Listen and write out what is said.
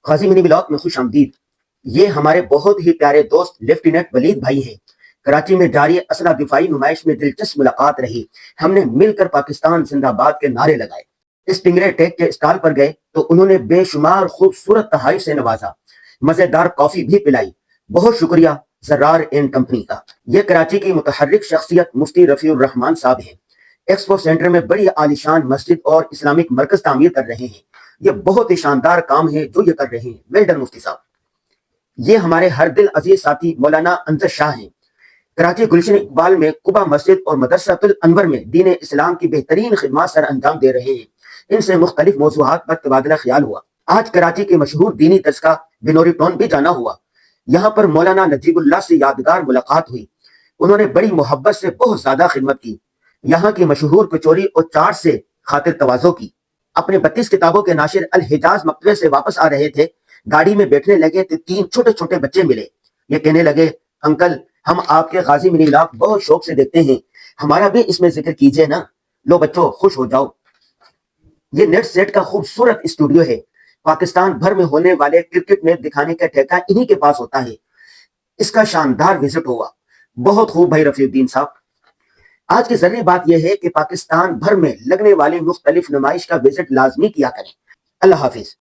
غازی منی block میں خوش آمدید۔ یہ ہمارے بہت ہی پیارے دوست لیفٹیننٹ ولید بھائی ہیں۔ کراچی میں جاری اسلحہ دفاعی نمائش میں دلچسپ ملاقات رہی۔ ہم نے مل کر پاکستان زندہ باد کے نعرے لگائے۔ اسٹنگرے ٹیک کے اسٹال پر گئے تو انہوں نے بے شمار خوبصورت تحائف سے نوازا، مزیدار کافی بھی پلائی۔ بہت شکریہ زرار اینڈ کمپنی کا۔ یہ کراچی کی متحرک شخصیت مفتی رفیع الرحمان صاحب ہیں۔ ایکسپو سینٹر میں بڑی عالیشان مسجد اور اسلامک مرکز تعمیر کر رہے ہیں۔ یہ بہت ہی شاندار کام ہے جو یہ کر رہے ہیں۔ ویل ڈن مفتی صاحب۔ یہ ہمارے ہر دل عزیز ساتھی مولانا انصر شاہ ہیں۔ کراچی گلشن اقبال میں قبہ مسجد اور مدرسہ الانور میں دین اسلام کی بہترین خدمات سر انجام دے رہے ہیں۔ ان سے مختلف موضوعات پر تبادلہ خیال ہوا۔ آج کراچی کے مشہور دینی تذکرہ بنوری ٹون بھی جانا ہوا۔ یہاں پر مولانا نجیب اللہ سے یادگار ملاقات ہوئی۔ انہوں نے بڑی محبت سے بہت زیادہ خدمت کی۔ یہاں کی مشہور کچوری اور چاٹ سے خاطر تواضع کی۔ اپنے 32 کتابوں کے ناشر الحجاز مکتبے سے واپس آ رہے تھے۔ گاڑی میں بیٹھنے لگے تو 3 چھوٹے چھوٹے بچے ملے۔ یہ کہنے لگے، انکل ہم آپ کے غازی منی بلاک بہت شوق سے دیکھتے ہیں، ہمارا بھی اس میں ذکر کیجئے نا۔ لو بچوں خوش ہو جاؤ۔ یہ نیٹ سیٹ کا خوبصورت اسٹوڈیو ہے۔ پاکستان بھر میں ہونے والے کرکٹ میچ دکھانے کا ٹھیکہ انہی کے پاس ہوتا ہے۔ اس کا شاندار وزٹ ہوا۔ بہت خوب بھائی رفیع الدین صاحب۔ آج کی ضروری بات یہ ہے کہ پاکستان بھر میں لگنے والی مختلف نمائش کا وزٹ لازمی کیا کریں۔ اللہ حافظ۔